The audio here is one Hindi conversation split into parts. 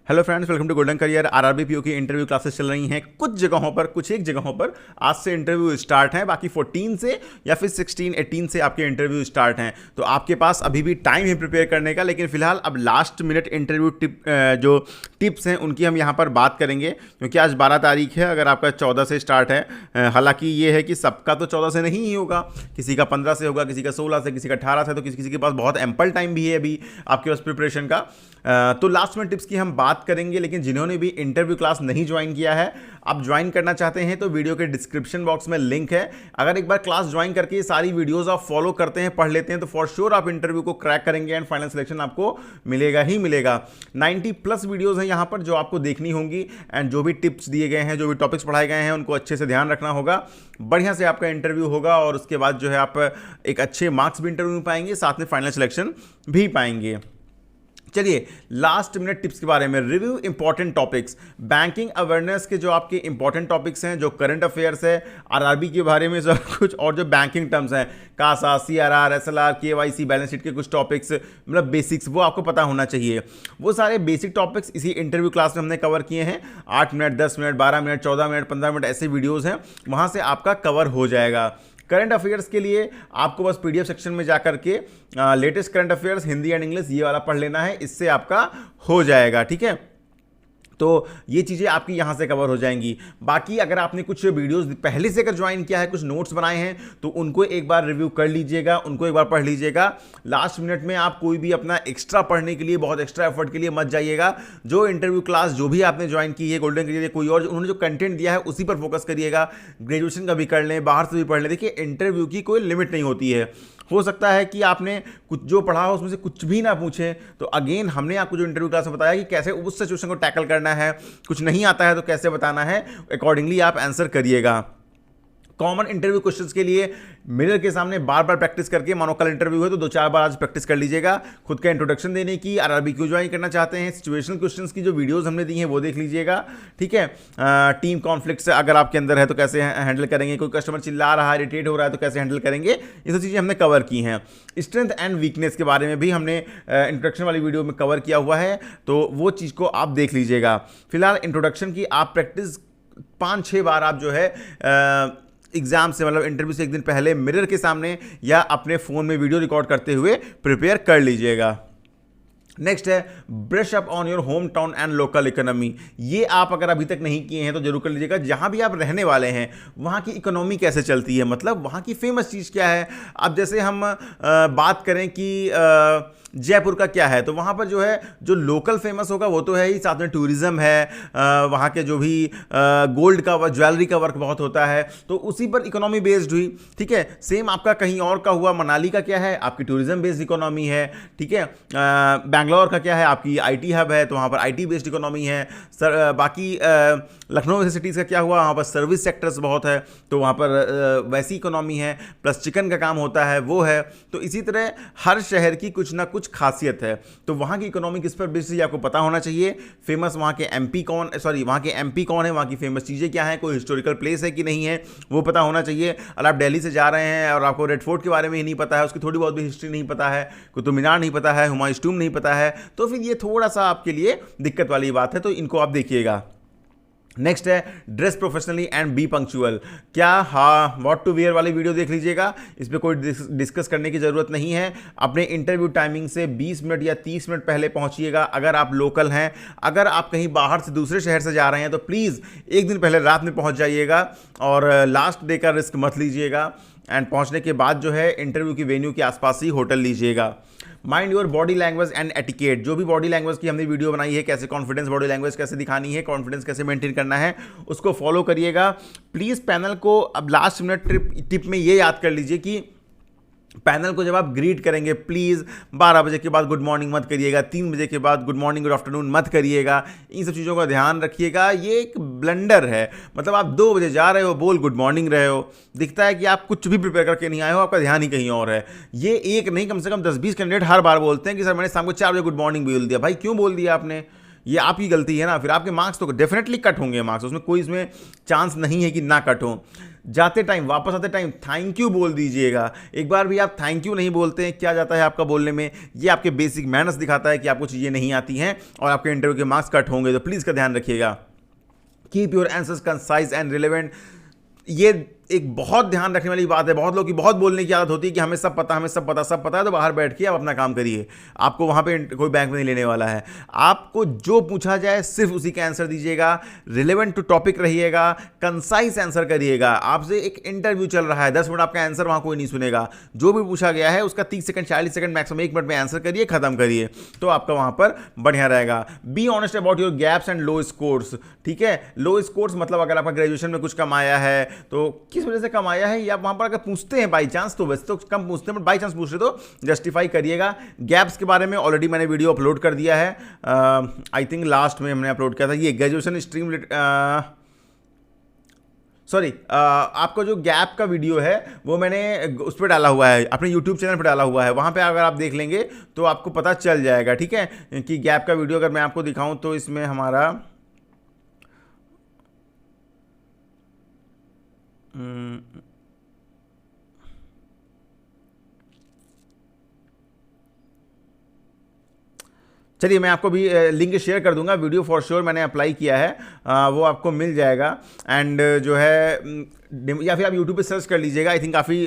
Hello friends, welcome to Golden Career. RRB PO की इंटरव्यू क्लासेस चल रही हैं कुछ जगहों पर, कुछ एक जगहों पर आज से इंटरव्यू स्टार्ट है। बाकी 14 से या फिर 16, 18 से आपके इंटरव्यू स्टार्ट हैं। तो आपके पास अभी भी टाइम है प्रिपेयर करने का, लेकिन फिलहाल अब लास्ट मिनट इंटरव्यू जो टिप्स हैं उनकी हम यहाँ पर बात करेंगे, क्योंकि आज 12 तारीख है। अगर आपका 14 से स्टार्ट है, हालांकि ये है कि सबका तो 14 से नहीं ही होगा, किसी का 15 से होगा, किसी का 16 से, किसी का 18 से, तो किसी के पास बहुत एम्पल टाइम भी है अभी आपके पास प्रिपरेशन का। तो लास्ट में टिप्स की हम बात करेंगे। लेकिन जिन्होंने भी इंटरव्यू क्लास नहीं ज्वाइन किया है, आप ज्वाइन करना चाहते हैं तो वीडियो के डिस्क्रिप्शन बॉक्स में लिंक है। अगर एक बार क्लास ज्वाइन करके ये सारी वीडियोस आप फॉलो करते हैं, पढ़ लेते हैं, तो फॉर श्योर आप इंटरव्यू को क्रैक करेंगे एंड फाइनल सिलेक्शन आपको मिलेगा ही मिलेगा। 90+ वीडियोस हैं यहाँ पर जो आपको देखनी होंगी, एंड जो भी टिप्स दिए गए हैं, जो भी टॉपिक्स पढ़ाए गए हैं, उनको अच्छे से ध्यान रखना होगा। बढ़िया से आपका इंटरव्यू होगा और उसके बाद जो है आप एक अच्छे मार्क्स भी इंटरव्यू में पाएंगे, साथ में फाइनल सिलेक्शन भी पाएंगे। चलिए लास्ट मिनट टिप्स के बारे में review important topics. Banking awareness के जो आपके इंपॉर्टेंट टॉपिक्स हैं, जो करंट अफेयर्स है, आरआरबी के बारे में सब कुछ, और जो बैंकिंग टर्म्स हैं, CASA, CRR, SLR, KYC, balance sheet के कुछ टॉपिक्स, मतलब बेसिक्स, वो आपको पता होना चाहिए। वो सारे बेसिक टॉपिक्स इसी इंटरव्यू क्लास में हमने कवर किए हैं। 8 minute, 10 minute, 12 minute, 14 minute, 15 minute ऐसे वीडियोज़ हैं, वहाँ से आपका कवर हो जाएगा। करंट अफेयर्स के लिए आपको बस पीडीएफ सेक्शन में जाकर के latest current affairs Hindi and English ये वाला पढ़ लेना है, इससे आपका हो जाएगा। ठीक है, तो ये चीज़ें आपकी यहाँ से कवर हो जाएंगी। बाकी अगर आपने कुछ वीडियोस पहले से अगर ज्वाइन किया है, कुछ नोट्स बनाए हैं, तो उनको एक बार रिव्यू कर लीजिएगा, उनको एक बार पढ़ लीजिएगा। लास्ट मिनट में आप कोई भी अपना एक्स्ट्रा पढ़ने के लिए, बहुत एक्स्ट्रा एफर्ट के लिए मत जाइएगा। जो इंटरव्यू क्लास जो भी आपने ज्वाइन की है, गोल्डन करियर कोई और, उन्होंने जो कंटेंट दिया है उसी पर फोकस करिएगा। ग्रेजुएशन का भी कर लें, बाहर से भी पढ़ लें। देखिए, इंटरव्यू की कोई लिमिट नहीं होती है। हो सकता है कि आपने कुछ जो पढ़ा हो उसमें से कुछ भी ना पूछे, तो अगेन हमने आपको जो इंटरव्यू क्लास में बताया कि कैसे उस सिचुएशन को टैकल करना है, कुछ नहीं आता है तो कैसे बताना है, अकॉर्डिंगली आप आंसर करिएगा। कॉमन इंटरव्यू क्वेश्चंस के लिए मिरर के सामने बार बार प्रैक्टिस करके, मानो कल इंटरव्यू है तो 2-4 बार आज प्रैक्टिस कर लीजिएगा। खुद का इंट्रोडक्शन देने की, आरआरबी क्यों ज्वाइन करना चाहते हैं, सिचुएशनल क्वेश्चंस की जो वीडियोस हमने दी हैं वो देख लीजिएगा। ठीक है, टीम कॉन्फ्लिक्ट्स अगर आपके अंदर है तो कैसे हैंडल करेंगे, कोई कस्टमर चिल्ला रहा है, इरिटेट हो रहा है तो कैसे हैंडल करेंगे, ये सब चीज़ें हमने कवर की हैं। स्ट्रेंथ एंड वीकनेस के बारे में भी हमने इंट्रोडक्शन वाली वीडियो में कवर किया हुआ है, तो वो चीज़ को आप देख लीजिएगा। फिलहाल इंट्रोडक्शन की आप प्रैक्टिस 5-6 बार आप जो है एग्जाम से, मतलब इंटरव्यू से एक दिन पहले मिरर के सामने या अपने फ़ोन में वीडियो रिकॉर्ड करते हुए प्रिपेयर कर लीजिएगा। नेक्स्ट है brush up on your home town and local economy. ये आप अगर अभी तक नहीं किए हैं तो जरूर कर लीजिएगा। जहां भी आप रहने वाले हैं वहां की इकोनॉमी कैसे चलती है, मतलब वहां की फेमस चीज़ क्या है। अब जैसे हम बात करें कि जयपुर का क्या है, तो वहाँ पर जो है, जो लोकल फेमस होगा वो तो है ही, साथ में टूरिज़्म है, वहाँ के जो भी गोल्ड का, ज्वेलरी का वर्क बहुत होता है, तो उसी पर इकोनॉमी बेस्ड हुई। ठीक है, सेम आपका कहीं और का हुआ, मनाली का क्या है, आपकी टूरिज़्म बेस्ड इकोनॉमी है। ठीक है, बैंगलोर का क्या है, आपकी आईटी हब है, तो वहाँ पर आईटी बेस्ड इकोनॉमी है। बाकी लखनऊ जैसे सिटीज़ का क्या हुआ, वहाँ पर सर्विस सेक्टर्स बहुत है, तो वहाँ पर वैसी इकोनॉमी है, प्लस चिकन का काम होता है वो है। तो इसी तरह हर शहर की कुछ ना कुछ खासियत है, तो वहाँ की इकोनॉमी किस पर बेस्ड है आपको पता होना चाहिए। फेमस वहाँ के एमपी कौन, वहाँ के एमपी कौन है, वहाँ की फेमस चीज़ें क्या हैं, कोई हिस्टोरिकल प्लेस है कि नहीं है, वो पता होना चाहिए। अगर आप दिल्ली से जा रहे हैं और आपको रेड फोर्ट के बारे में ही नहीं पता है, उसकी थोड़ी बहुत भी हिस्ट्री नहीं पता है, कुतुब मीनार नहीं पता है, हुमायूं टूम्ब नहीं पता है, तो फिर ये थोड़ा सा आपके लिए दिक्कत वाली बात है, तो इनको आप देखिएगा। नेक्स्ट है dress professionally and B punctual. क्या, हाँ, व्हाट टू वेयर वाली वीडियो देख लीजिएगा, इस पर कोई डिस्कस करने की ज़रूरत नहीं है। अपने इंटरव्यू टाइमिंग से 20 मिनट या 30 मिनट पहले पहुंचिएगा अगर आप लोकल हैं। अगर आप कहीं बाहर से, दूसरे शहर से जा रहे हैं तो प्लीज़ एक दिन पहले रात में पहुंच जाइएगा, और लास्ट डे का रिस्क मत लीजिएगा। एंड पहुंचने के बाद जो है इंटरव्यू की वेन्यू के आसपास ही होटल लीजिएगा। Mind your body language and etiquette. जो भी बॉडी लैंग्वेज की हमने वीडियो बनाई है, कैसे कॉन्फिडेंस बॉडी लैंग्वेज कैसे दिखानी है, कॉन्फिडेंस कैसे मेंटेन करना है, उसको फॉलो करिएगा। प्लीज़ पैनल को अब लास्ट मिनट टिप में ये याद कर लीजिए कि पैनल को जब आप ग्रीट करेंगे, प्लीज़ 12 बजे के बाद गुड मॉर्निंग मत करिएगा, 3 बजे के बाद गुड मॉर्निंग गुड आफ्टरनून मत करिएगा। इन सब चीज़ों का ध्यान रखिएगा, ये एक ब्लंडर है। मतलब आप 2 बजे जा रहे हो, बोल गुड मॉर्निंग रहे हो, दिखता है कि आप कुछ भी प्रिपेयर करके नहीं आए हो, आपका ध्यान ही कहीं और है। ये एक नहीं, कम से कम 10-20 कैंडिडेट हर बार बोलते हैं कि सर मैंने शाम को 4 बजे गुड मॉर्निंग बोल दिया। भाई क्यों बोल दिया आपने? ये आपकी गलती है ना, फिर आपके मार्क्स तो डेफिनेटली कट होंगे मार्क्स, उसमें कोई इसमें चांस नहीं है कि ना कट हो। जाते टाइम, वापस आते टाइम थैंक यू बोल दीजिएगा। एक बार भी आप थैंक यू नहीं बोलते हैं, क्या जाता है आपका बोलने में, ये आपके बेसिक मैनर्स दिखाता है कि आपको चीज़ें नहीं आती हैं और आपके इंटरव्यू के मार्क्स कट होंगे। तो प्लीज़ का ध्यान रखिएगा। Keep your answers concise and relevant. ये एक बहुत ध्यान रखने वाली बात है। बहुत लोग की बहुत बोलने की आदत होती है कि हमें सब पता, हमें सब पता, सब पता है, तो बाहर बैठ के आप अपना काम करिए, आपको वहाँ पे कोई बैंक में नहीं लेने वाला है। आपको जो पूछा जाए सिर्फ उसी का आंसर दीजिएगा, रिलेवेंट टू टॉपिक रहिएगा, कंसाइज आंसर करिएगा। आपसे एक इंटरव्यू चल रहा है, 10 मिनट आपका आंसर वहाँ कोई नहीं सुनेगा। जो भी पूछा गया है उसका 30 सेकंड 40 सेकंड मैक्सिमम 1 मिनट में आंसर करिए, खत्म करिए, तो आपका वहाँ पर बढ़िया रहेगा। Be honest about your gaps and low scores. ठीक है, लो स्कोर्स मतलब अगर आपका ग्रेजुएशन में कुछ कम आया है तो किस वजह से कम आया है, या वहां पर अगर पूछते हैं बाई चांस, तो वैसे तो कम पूछते हैं, बट बाई चांस पूछ रहे तो जस्टिफाई करिएगा। गैप्स के बारे में ऑलरेडी मैंने वीडियो अपलोड कर दिया है, आई थिंक लास्ट में हमने अपलोड किया था। ये ग्रेजुएशन स्ट्रीम सॉरी आपका जो गैप का वीडियो है वो मैंने उस पर डाला हुआ है, अपने यूट्यूब चैनल पर डाला हुआ है, वहाँ पे अगर आप देख लेंगे तो आपको पता चल जाएगा। ठीक है, कि गैप का वीडियो अगर मैं आपको दिखाऊं तो इसमें हमारा चलिए मैं आपको भी लिंक शेयर कर दूंगा, वीडियो फॉर श्योर मैंने अप्लाई किया है, वो आपको मिल जाएगा। एंड जो है या फिर आप यूट्यूब पे सर्च कर लीजिएगा, आई थिंक काफ़ी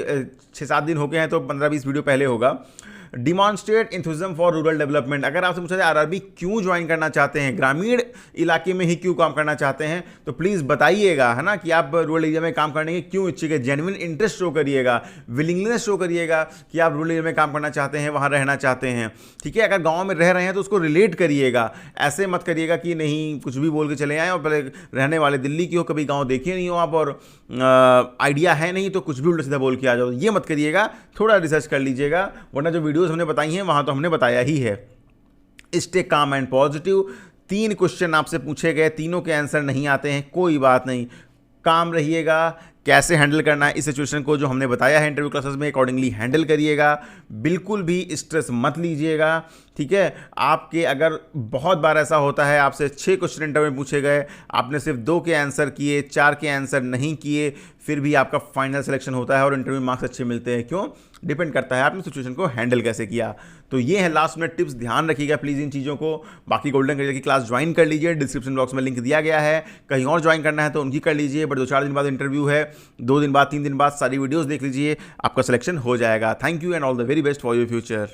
6-7 दिन हो गए हैं, तो 15-20 वीडियो पहले होगा। Demonstrate enthusiasm for rural development. अगर आपसे पूछा जाए आरआरबी क्यों ज्वाइन करना चाहते हैं, ग्रामीण इलाके में ही क्यों काम करना चाहते हैं, तो प्लीज़ बताइएगा, है ना, कि आप रूरल एरिया में काम करने के क्यों इच्छुक है। जेन्युइन इंटरेस्ट शो करिएगा, विलिंगनेस शो करिएगा कि आप रूरल एरिया में काम करना चाहते हैं, वहाँ रहना चाहते हैं। ठीक है, अगर गाँव में रह रहे हैं तो उसको रिलेट करिएगा, ऐसे मत करिएगा कि नहीं कुछ भी बोल के चले आए और पहले रहने वाले दिल्ली की हो, कभी गाँव देखे नहीं हो आप और आइडिया है नहीं तो कुछ भी उल्टा सीधा बोल के आ जाओ, ये मत करिएगा। थोड़ा रिसर्च कर लीजिएगा, वरना जो वीडियोस हमने बताई हैं वहां तो हमने बताया ही है। Stay calm and positive. 3 question आपसे पूछे गए, तीनों के आंसर नहीं आते हैं, कोई बात नहीं, काम रहिएगा। कैसे हैंडल करना है इस सिचुएशन को जो हमने बताया है इंटरव्यू क्लासेस में, अकॉर्डिंगली हैंडल करिएगा, बिल्कुल भी स्ट्रेस मत लीजिएगा। ठीक है, आपके अगर बहुत बार ऐसा होता है आपसे 6 क्वेश्चन इंटरव्यू में पूछे गए, आपने सिर्फ 2 के आंसर किए, 4 के आंसर नहीं किए, फिर भी आपका फाइनल सिलेक्शन होता है और इंटरव्यू मार्क्स अच्छे मिलते हैं। क्यों? डिपेंड करता है आपने सिचुएशन को हैंडल कैसे किया। तो ये है लास्ट मिनट टिप्स, ध्यान रखिएगा प्लीज़ इन चीज़ों को। बाकी गोल्डन करियर की क्लास ज्वाइन कर लीजिए, डिस्क्रिप्शन बॉक्स में लिंक दिया गया है, कहीं और ज्वाइन करना है तो उनकी कर लीजिए, बट 2-4 दिन बाद इंटरव्यू है, 2 दिन बाद 3 दिन बाद सारी वीडियोस देख लीजिए, आपका सिलेक्शन हो जाएगा। Thank you and all the very best for your future.